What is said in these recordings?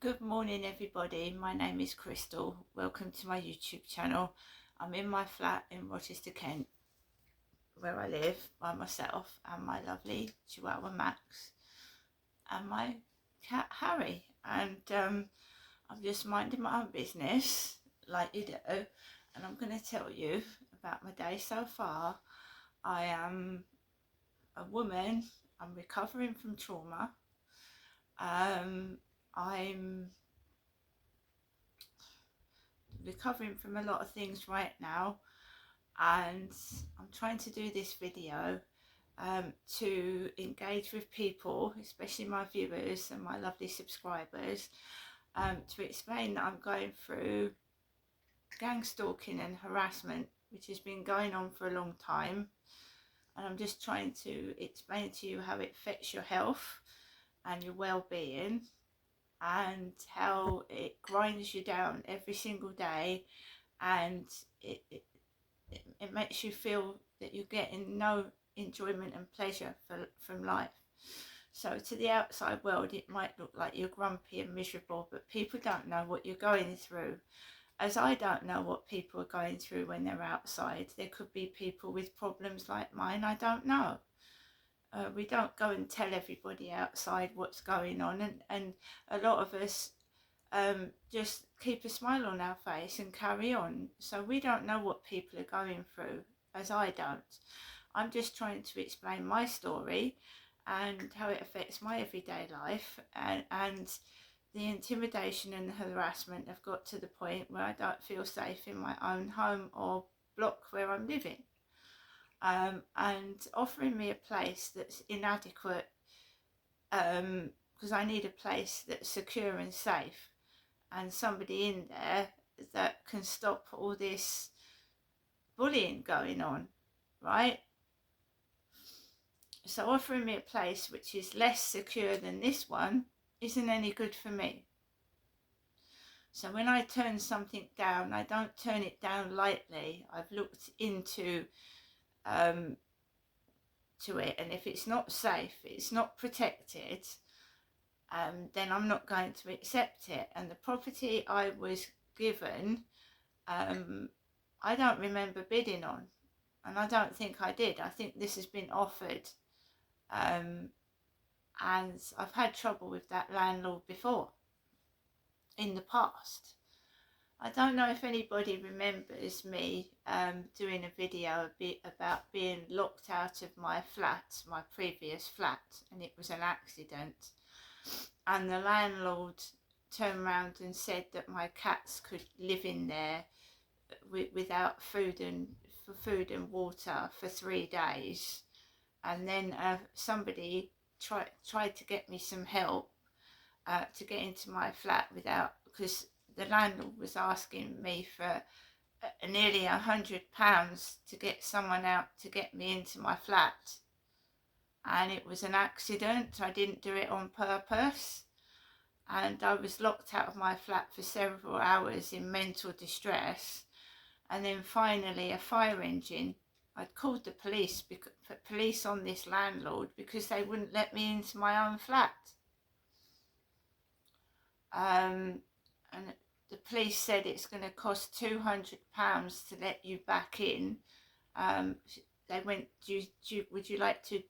Good morning everybody, my name is Crystal. Welcome to my YouTube channel. I'm in my flat in Rochester, Kent, where I live by myself and my lovely Chihuahua Max and my cat Harry. And I'm just minding my own business like you do, and I'm going to tell you about my day so far. I am a woman, I'm recovering from trauma. I'm recovering from a lot of things right now, and I'm trying to do this video to engage with people, especially my viewers and my lovely subscribers, to explain that I'm going through gang stalking and harassment, which has been going on for a long time, and I'm just trying to explain to you how it affects your health and your well-being, and how it grinds you down every single day, and it makes you feel that you're getting no enjoyment and pleasure from life. So to the outside world it might look like you're grumpy and miserable, but people don't know what you're going through, as I don't know what people are going through when they're outside. There could be people with problems like mine, I don't know. We don't go and tell everybody outside what's going on, and a lot of us just keep a smile on our face and carry on. So we don't know what people are going through, as I don't. I'm just trying to explain my story and how it affects my everyday life, and the intimidation and the harassment have got to the point where I don't feel safe in my own home or block where I'm living. And offering me a place that's inadequate, because I need a place that's secure and safe, and somebody in there that can stop all this bullying going on, right? So offering me a place which is less secure than this one isn't any good for me. So when I turn something down, I don't turn it down lightly. I've looked into to it, and if it's not safe, it's not protected, then I'm not going to accept it. And the property I was given, I don't remember bidding on, and I don't think I did. I think this has been offered, and I've had trouble with that landlord before in the past. I don't know if anybody remembers me doing a video a bit about being locked out of my flat, my previous flat, and it was an accident, and the landlord turned around and said that my cats could live in there without food and water for 3 days. And then somebody tried to get me some help to get into my flat without, because the landlord was asking me for nearly £100 to get someone out to get me into my flat, and it was an accident. I didn't do it on purpose, and I was locked out of my flat for several hours in mental distress. And then finally a fire engine, I'd called the police, police on this landlord, because they wouldn't let me into my own flat. And the police said it's going to cost £200 to let you back in. They went, would you like to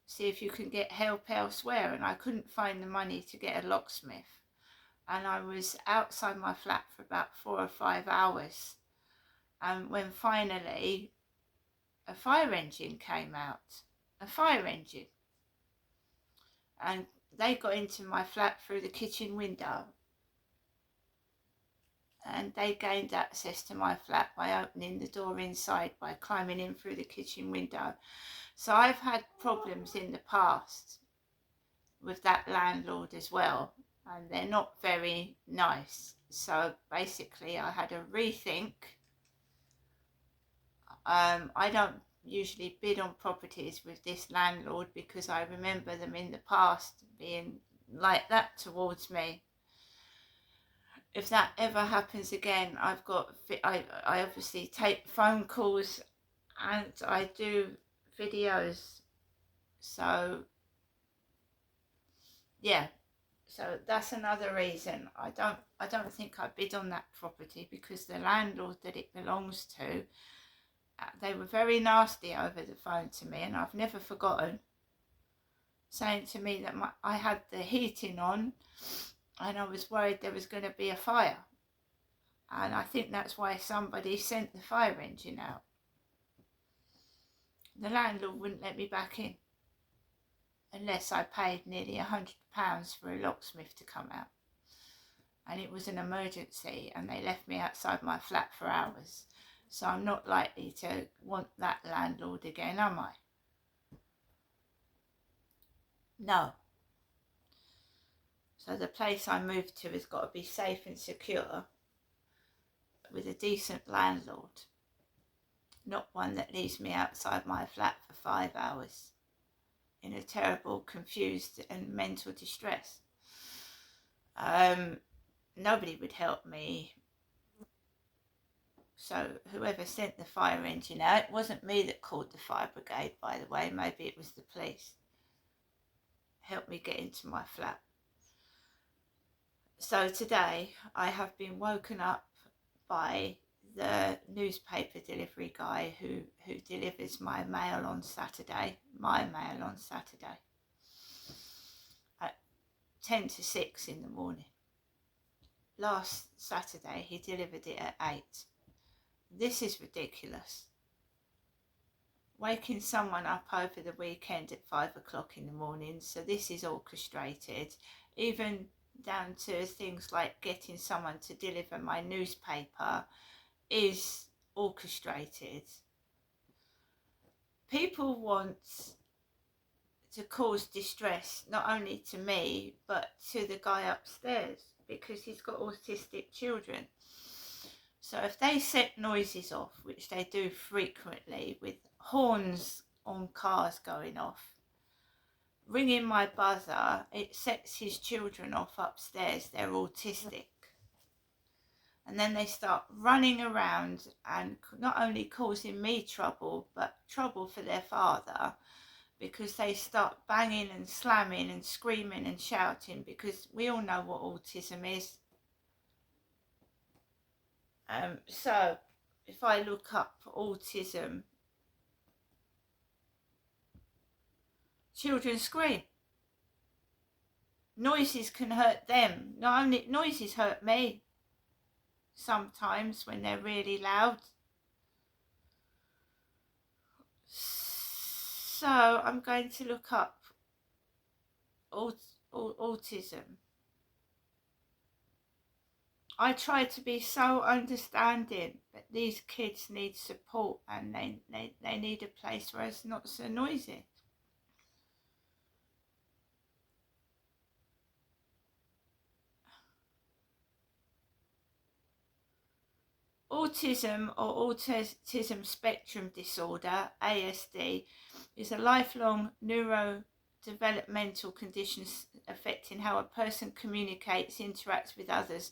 see if you can get help elsewhere? And I couldn't find the money to get a locksmith, and I was outside my flat for about 4 or 5 hours. And when finally a fire engine came out, and they got into my flat through the kitchen window, and they gained access to my flat by opening the door inside, by climbing in through the kitchen window. So I've had problems in the past with that landlord as well, and they're not very nice. So basically I had a rethink. I don't usually bid on properties with this landlord, because I remember them in the past being like that towards me. If that ever happens again, I obviously take phone calls and I do videos. So yeah, So that's another reason I don't think I bid on that property, because the landlord that it belongs to, they were very nasty over the phone to me, and I've never forgotten, saying to me that I had the heating on and I was worried there was going to be a fire. And I think that's why somebody sent the fire engine out. The landlord wouldn't let me back in unless I paid nearly £100 for a locksmith to come out. And it was an emergency, and they left me outside my flat for hours. So I'm not likely to want that landlord again, am I? No. So the place I moved to has got to be safe and secure, with a decent landlord, not one that leaves me outside my flat for 5 hours in a terrible, confused and mental distress. Nobody would help me. So whoever sent the fire engine out, it wasn't me that called the fire brigade, by the way, maybe it was the police, helped me get into my flat. So today I have been woken up by the newspaper delivery guy who delivers my mail on Saturday, at 10 to 6 in the morning. Last Saturday he delivered it at 8. This is ridiculous. Waking someone up over the weekend at 5 o'clock in the morning, so this is orchestrated, even down to things like getting someone to deliver my newspaper is orchestrated. People want to cause distress not only to me but to the guy upstairs, because he's got autistic children. So if they set noises off, which they do frequently, with horns on cars going off, ringing my buzzer, it sets his children off upstairs. They're autistic. And then they start running around and not only causing me trouble, but trouble for their father, because they start banging and slamming and screaming and shouting, because we all know what autism is. So if I look up autism, children scream. Noises can hurt them. Not only noises hurt me sometimes when they're really loud. So I'm going to look up autism. I try to be so understanding, but these kids need support, and they need a place where it's not so noisy. Autism, or autism spectrum disorder, ASD, is a lifelong neurodevelopmental condition affecting how a person communicates, interacts with others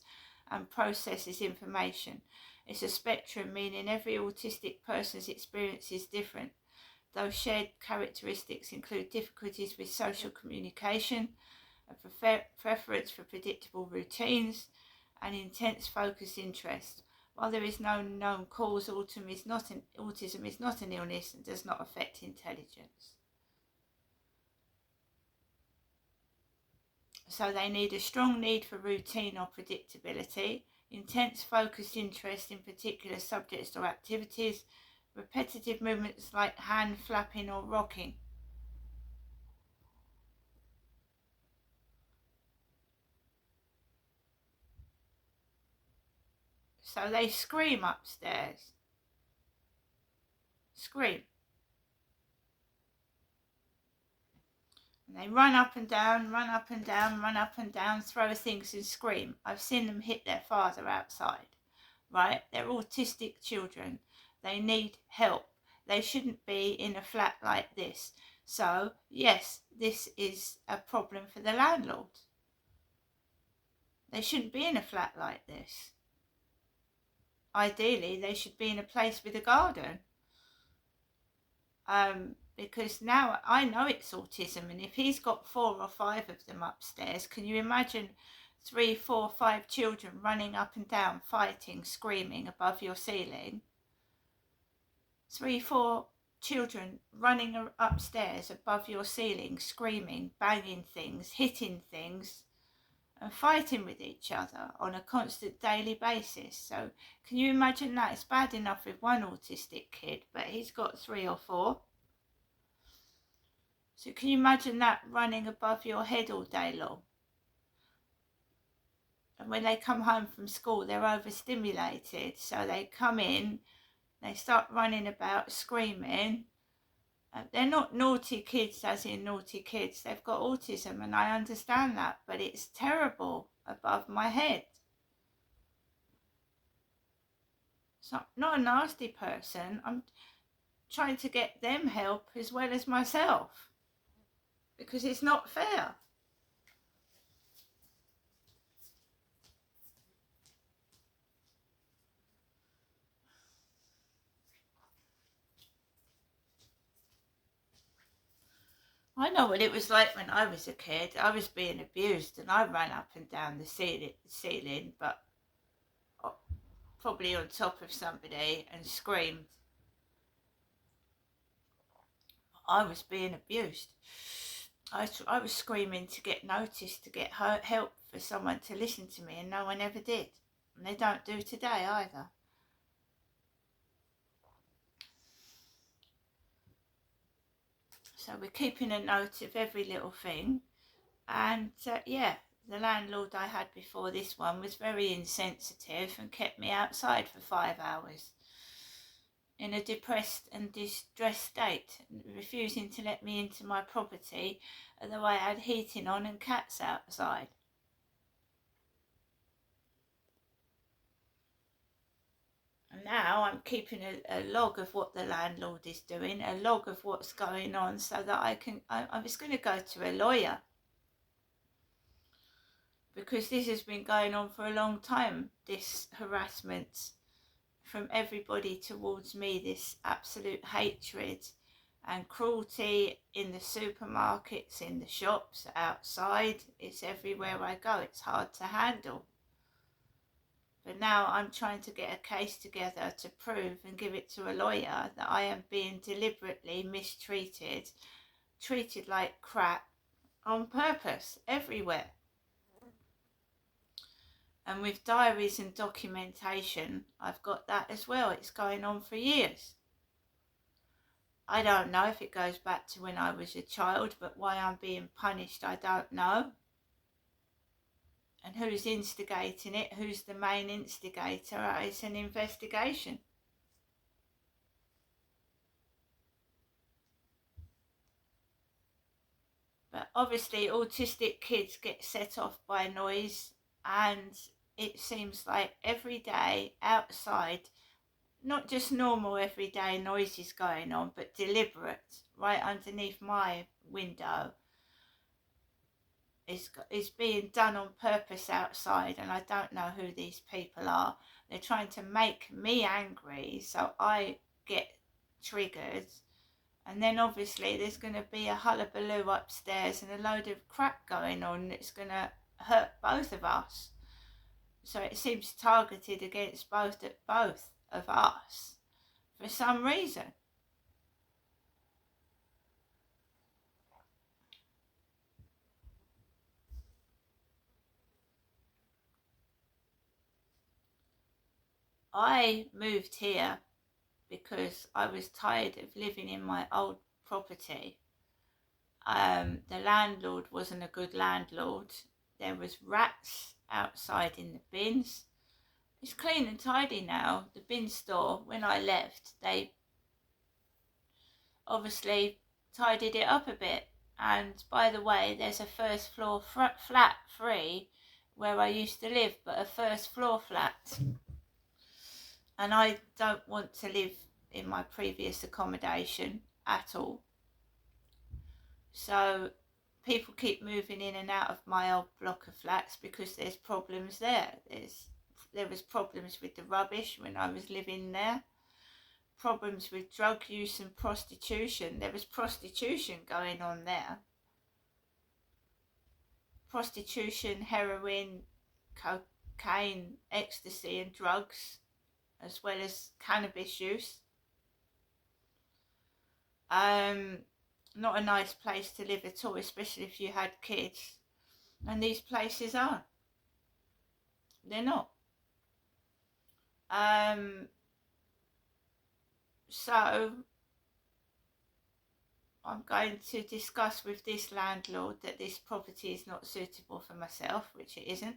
and processes information. It's a spectrum, meaning every autistic person's experience is different. Those shared characteristics include difficulties with social communication, a preference for predictable routines, and intense focused interest. While there is no known cause, autism is not an illness and does not affect intelligence. So they need a strong need for routine or predictability, intense focused interest in particular subjects or activities, repetitive movements like hand flapping or rocking. So they scream upstairs. Scream. And they run up and down, throw things and scream. I've seen them hit their father outside, right? They're autistic children. They need help. They shouldn't be in a flat like this. So, yes, this is a problem for the landlord. They shouldn't be in a flat like this. Ideally, they should be in a place with a garden. because now I know it's autism, and if he's got 4 or 5 of them upstairs, can you imagine 3, 4, 5 children running up and down, fighting, screaming above your ceiling? 3, 4 children running upstairs above your ceiling, screaming, banging things, hitting things, and fighting with each other on a constant daily basis. So can you imagine that? It's bad enough with one autistic kid, but he's got 3 or 4. So can you imagine that running above your head all day long? And when they come home from school, they're overstimulated. So they come in, they start running about, screaming. They're not naughty kids as in naughty kids. They've got autism, and I understand that, but it's terrible above my head. So I'm not a nasty person. I'm trying to get them help as well as myself, because it's not fair. I know what it was like when I was a kid. I was being abused and I ran up and down the ceiling, but probably on top of somebody, and screamed. I was being abused. I was screaming to get noticed, to get help, for someone to listen to me, and no one ever did. And they don't do today either. So we're keeping a note of every little thing. And yeah, the landlord I had before this one was very insensitive and kept me outside for 5 hours in a depressed and distressed state, refusing to let me into my property, although I had heating on and cats outside. And now I'm keeping a log of what the landlord is doing, a log of what's going on, so that I was going to go to a lawyer, because this has been going on for a long time, this harassment from everybody towards me, this absolute hatred and cruelty in the supermarkets, in the shops, outside. It's everywhere I go. It's hard to handle. But now I'm trying to get a case together to prove and give it to a lawyer that I am being deliberately mistreated, treated like crap on purpose everywhere. And with diaries and documentation, I've got that as well. It's going on for years. I don't know if it goes back to when I was a child, but why I'm being punished, I don't know. And who's instigating it, who's the main instigator, it's an investigation. But obviously autistic kids get set off by noise, and it seems like every day outside, not just normal everyday noises going on, but deliberate, right underneath my window, is being done on purpose outside, and I don't know who these people are. They're trying to make me angry, so I get triggered, and then obviously there's going to be a hullabaloo upstairs and a load of crap going on that's going to hurt both of us. So it seems targeted against both of us for some reason. I moved here because I was tired of living in my old property. The landlord wasn't a good landlord. There was rats outside in the bins. It's clean and tidy now. The bin store, when I left, they obviously tidied it up a bit. And by the way, there's a first floor flat free where I used to live, but a first floor flat. And I don't want to live in my previous accommodation at all. So people keep moving in and out of my old block of flats because there's problems there. There was problems with the rubbish when I was living there. problems with drug use and prostitution. There was prostitution going on there. Prostitution, heroin, cocaine, ecstasy and drugs, as well as cannabis use. Not a nice place to live at all, especially if you had kids. And these places aren't. They're not. So I'm going to discuss with this landlord that this property is not suitable for myself, which it isn't.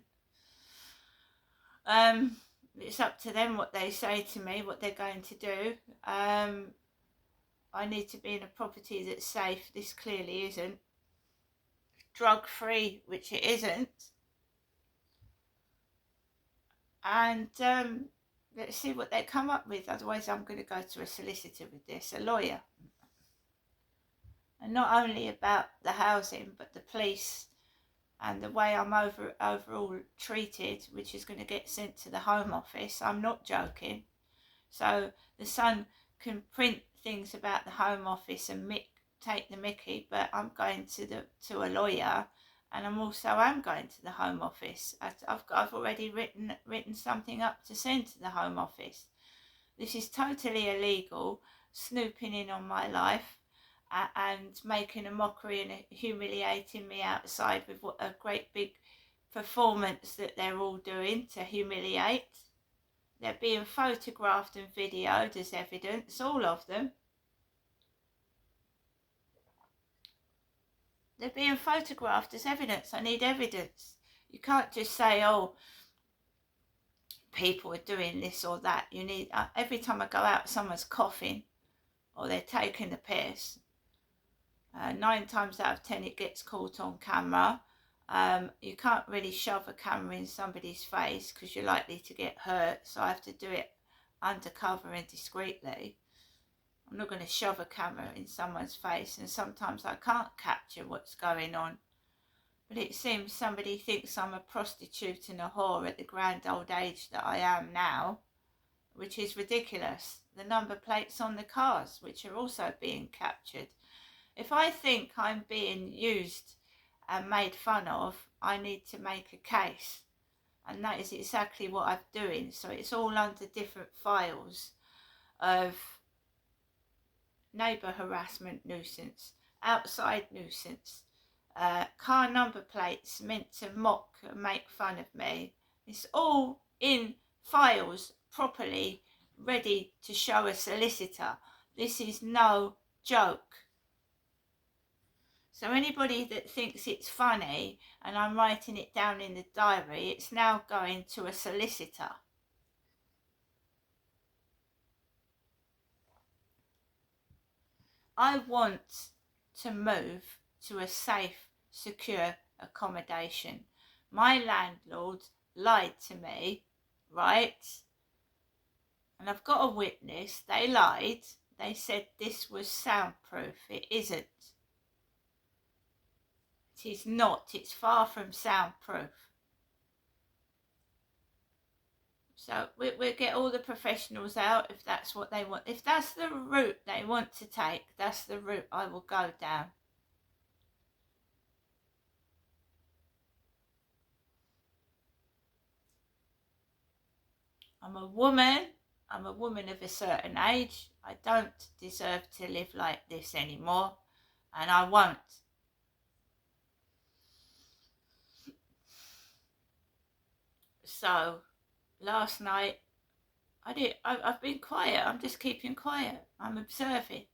It's up to them what they say to me, what they're going to do. I need to be in a property that's safe. This clearly isn't. Drug free, which it isn't. And let's see what they come up with. Otherwise I'm going to go to a solicitor with this, a lawyer. And not only about the housing, but the police and the way I'm overall treated, which is going to get sent to the Home Office. I'm not joking. So the Sun can print things about the Home Office and take the mickey, but I'm going to a lawyer, and I'm going to the Home Office. I've already written something up to send to the Home Office. This is totally illegal, snooping in on my life and making a mockery and humiliating me outside with what a great big performance that they're all doing to humiliate. They're being photographed and videoed as evidence, all of them. They're being photographed as evidence. I need evidence. You can't just say, oh, people are doing this or that. You need, every time I go out, someone's coughing or they're taking the piss. 9 times out of 10 it gets caught on camera. You can't really shove a camera in somebody's face because you're likely to get hurt, so I have to do it undercover and discreetly. I'm not going to shove a camera in someone's face, and sometimes I can't capture what's going on. But it seems somebody thinks I'm a prostitute and a whore at the grand old age that I am now, which is ridiculous. The number plates on the cars, which are also being captured. If I think I'm being used and made fun of, I need to make a case. And that is exactly what I'm doing. So it's all under different files of neighbour harassment nuisance, outside nuisance, car number plates meant to mock and make fun of me. It's all in files properly ready to show a solicitor. This is no joke. So anybody that thinks it's funny and I'm writing it down in the diary, it's now going to a solicitor. I want to move to a safe, secure accommodation. My landlord lied to me, right? And I've got a witness. They lied. They said this was soundproof. It isn't. It is not. It's far from soundproof. So we'll get all the professionals out if that's what they want. If that's the route they want to take, that's the route I will go down. I'm a woman. I'm a woman of a certain age. I don't deserve to live like this anymore, and I won't. So last night I've been quiet. I'm just keeping quiet. I'm observing.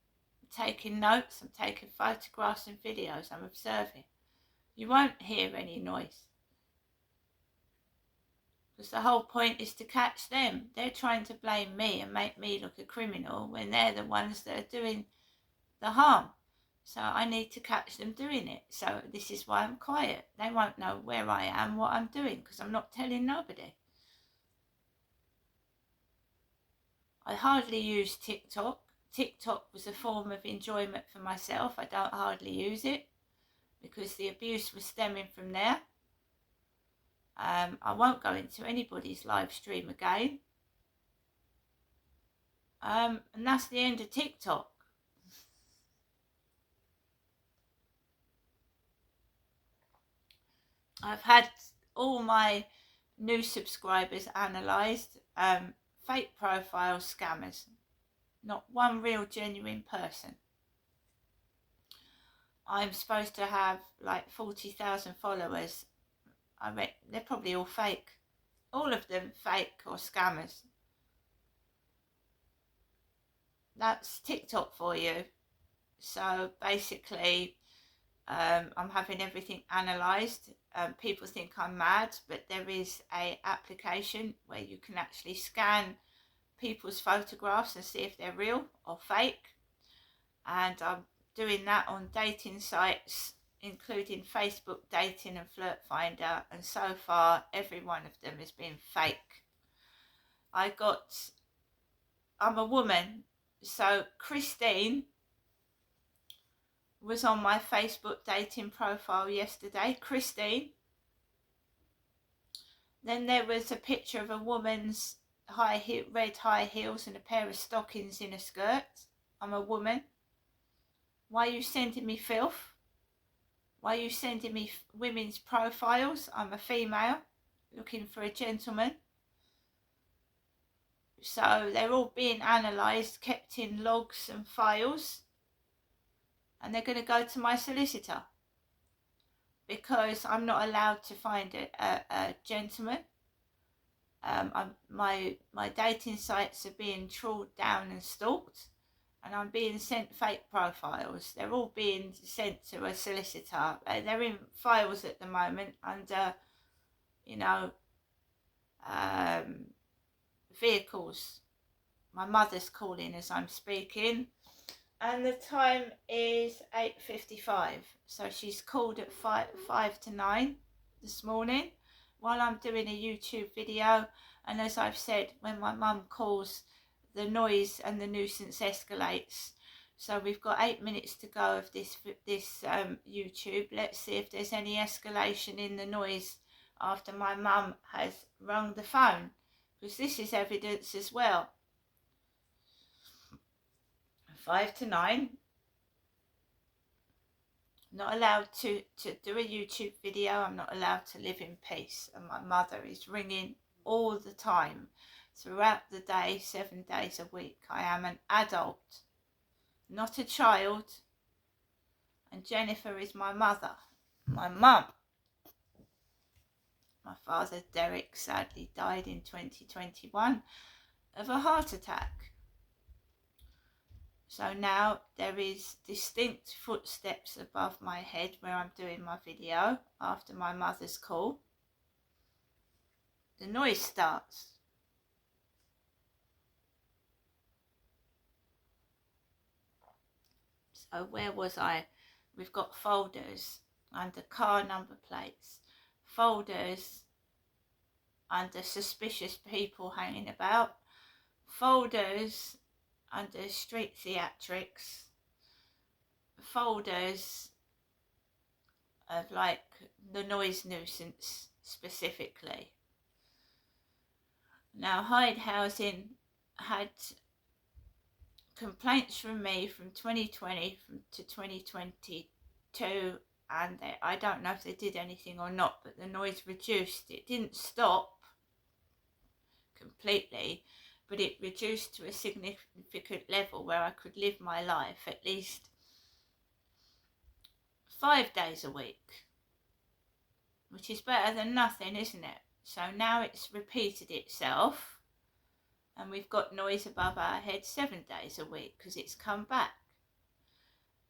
I'm taking notes. I'm taking photographs and videos. I'm observing. You won't hear any noise. Because the whole point is to catch them. They're trying to blame me and make me look a criminal when they're the ones that are doing the harm. So I need to catch them doing it. So this is why I'm quiet. They won't know where I am, what I'm doing, because I'm not telling nobody. I hardly use TikTok. TikTok was a form of enjoyment for myself. I don't hardly use it because the abuse was stemming from there. I won't go into anybody's live stream again. And that's the end of TikTok. I've had all my new subscribers analysed. Fake profile scammers. Not one real genuine person. I'm supposed to have like 40,000 followers. I bet they're probably all fake. All of them fake or scammers. That's TikTok for you. So basically, I'm having everything analysed. People think I'm mad, but there is a application where you can actually scan people's photographs and see if they're real or fake. And I'm doing that on dating sites, including Facebook Dating and Flirt Finder, and so far every one of them has been fake. I'm a woman, so Christine was on my Facebook dating profile yesterday. Christine. Then there was a picture of a woman's red high heels and a pair of stockings in a skirt. I'm a woman. Why are you sending me filth? Why are you sending me women's profiles? I'm a female looking for a gentleman. So they're all being analysed, kept in logs and files, and they're going to go to my solicitor because I'm not allowed to find a gentleman. My dating sites are being trawled down and stalked, and I'm being sent fake profiles. They're all being sent to a solicitor. They're in files at the moment under, vehicles. My mother's calling as I'm speaking, and the time is 8:55. So she's called at 5 to 9 this morning while I'm doing a YouTube video. And as I've said, when my mum calls, the noise and the nuisance escalates. So we've got 8 minutes to go of this YouTube. Let's see if there's any escalation in the noise after my mum has rung the phone, because this is evidence as well. 5 to 9. Not allowed to do a YouTube video. I'm not allowed to live in peace. And my mother is ringing all the time, throughout the day, 7 days a week. I am an adult, not a child. And Jennifer is my mother, my mum. My father, Derek, sadly died in 2021 of a heart attack. So now there is distinct footsteps above my head where I'm doing my video after my mother's call. The noise starts. So where was I? We've got folders under car number plates, folders under suspicious people hanging about, folders under street theatrics, folders of like the noise nuisance specifically. Now Hyde Housing had complaints from me from 2020 to 2022, and I don't know if they did anything or not, but the noise reduced. It didn't stop completely, but it reduced to a significant level where I could live my life at least 5 days a week, which is better than nothing, isn't it? So now it's repeated itself, and we've got noise above our head 7 days a week because it's come back.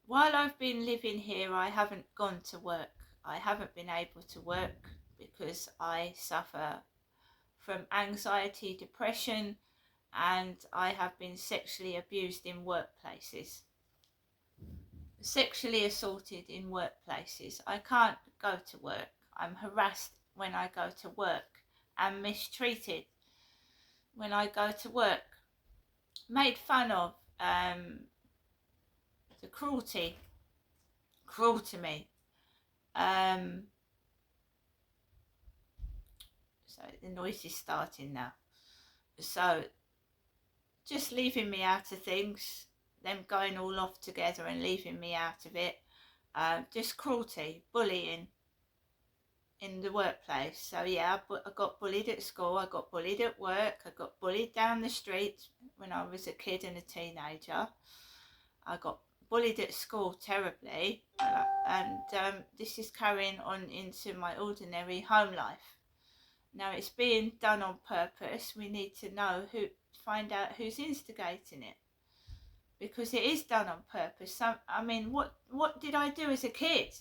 While I've been living here, I haven't gone to work. I haven't been able to work because I suffer from anxiety, depression, and I have been sexually abused in workplaces. Sexually assaulted in workplaces. I can't go to work. I'm harassed when I go to work and mistreated when I go to work. Made fun of, the cruel to me. So the noise is starting now. So just leaving me out of things, them going all off together and leaving me out of it. Just cruelty, bullying in the workplace. So yeah, I got bullied at school, I got bullied at work, I got bullied down the street when I was a kid and a teenager. I got bullied at school terribly, and this is carrying on into my ordinary home life. Now it's being done on purpose. We need to know find out who's instigating it, because it is done on purpose. I mean, what did I do as a kid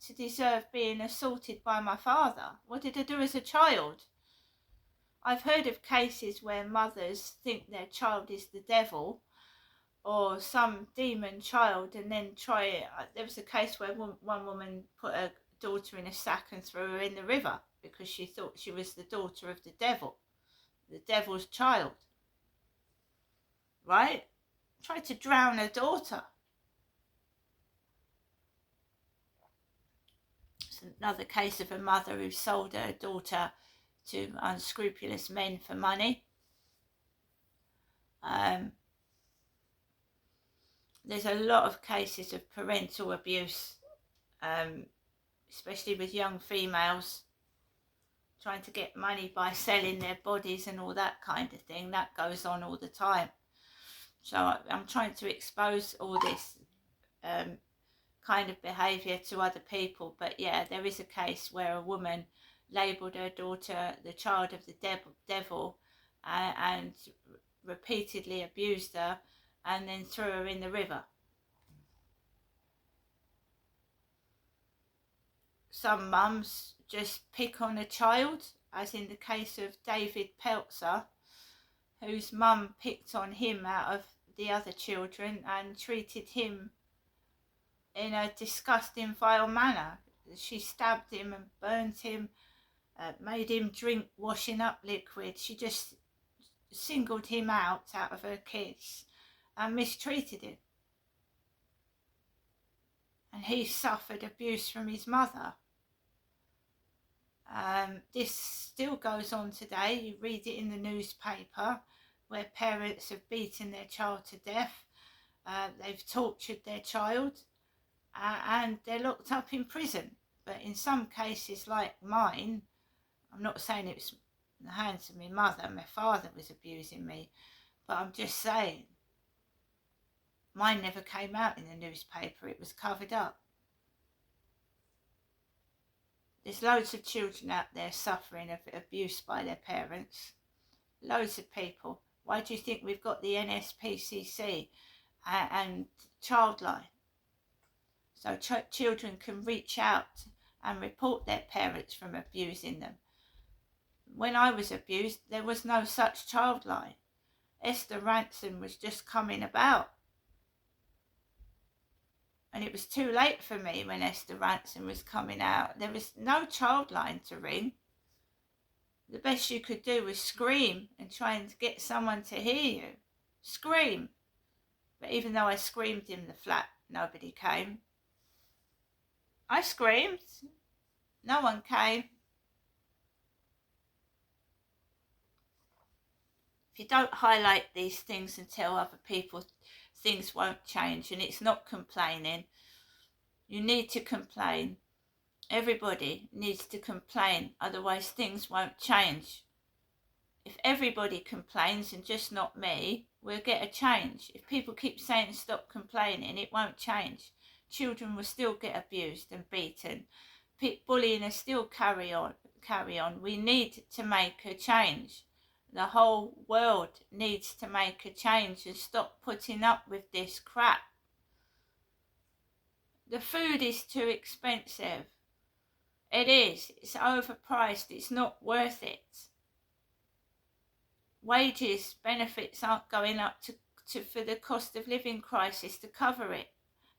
to deserve being assaulted by my father? What did I do as a child? I've heard of cases where mothers think their child is the devil or some demon child, and then try it. There was a case where one woman put her daughter in a sack and threw her in the river because she thought she was the daughter of the devil's child. Right? Tried to drown her daughter. It's another case of a mother who sold her daughter to unscrupulous men for money. There's a lot of cases of parental abuse, especially with young females trying to get money by selling their bodies and all that kind of thing. That goes on all the time. So I'm trying to expose all this kind of behaviour to other people. But yeah, there is a case where a woman labelled her daughter the child of the devil and repeatedly abused her and then threw her in the river. Some mums just pick on a child, as in the case of David Peltzer, whose mum picked on him out of the other children and treated him in a disgusting, vile manner. She stabbed him and burnt him, made him drink washing up liquid. She just singled him out of her kids and mistreated him. And he suffered abuse from his mother. This still goes on today. You read it in the newspaper, where parents have beaten their child to death. They've tortured their child, and they're locked up in prison. But in some cases like mine, I'm not saying it was in the hands of my mother, my father was abusing me, but I'm just saying, mine never came out in the newspaper, it was covered up. There's loads of children out there suffering of abuse by their parents. Loads of people. Why do you think we've got the NSPCC and Childline? So children can reach out and report their parents from abusing them. When I was abused, there was no such Childline. Esther Rantzen was just coming about. And it was too late for me when Esther Rantzen was coming out. There was no Childline to ring. The best you could do was scream and try and get someone to hear you. Scream. But even though I screamed in the flat, nobody came. I screamed. No one came. If you don't highlight these things and tell other people, things won't change. And it's not complaining. You need to complain. Everybody needs to complain, otherwise things won't change. If everybody complains and just not me, we'll get a change. If people keep saying stop complaining, it won't change. Children will still get abused and beaten. Bullying will still carry on. We need to make a change. The whole world needs to make a change and stop putting up with this crap. The food is too expensive. It is. It's overpriced. It's not worth it. Wages, benefits aren't going up to for the cost of living crisis to cover it.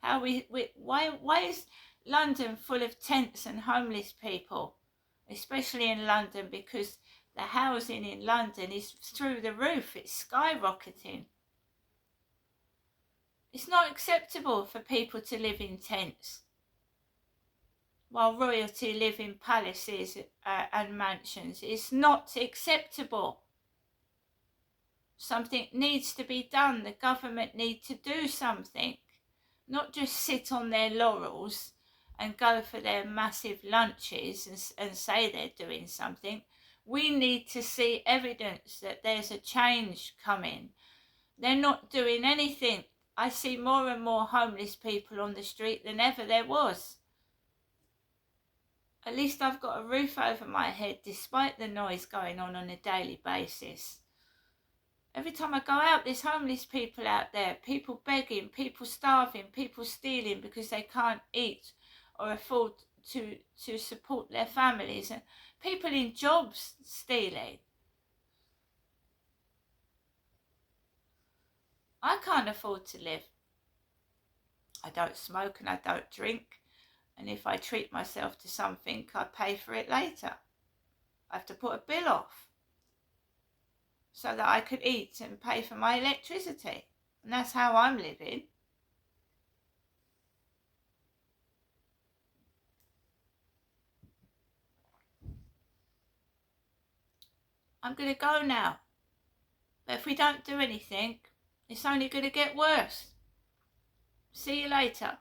Why is London full of tents and homeless people? Especially in London, because the housing in London is through the roof. It's skyrocketing. It's not acceptable for people to live in tents while royalty live in palaces and mansions. It's not acceptable. Something needs to be done. The government need to do something, not just sit on their laurels and go for their massive lunches and say they're doing something. We need to see evidence that there's a change coming. They're not doing anything. I see more and more homeless people on the street than ever there was. At least I've got a roof over my head despite the noise going on a daily basis. Every time I go out, there's homeless people out there, people begging, people starving, people stealing because they can't eat or afford to support their families, and people in jobs stealing. I can't afford to live. I don't smoke and I don't drink, and if I treat myself to something, I pay for it later. I have to put a bill off so that I could eat and pay for my electricity. And that's how I'm living. I'm going to go now. But if we don't do anything, it's only going to get worse. See you later.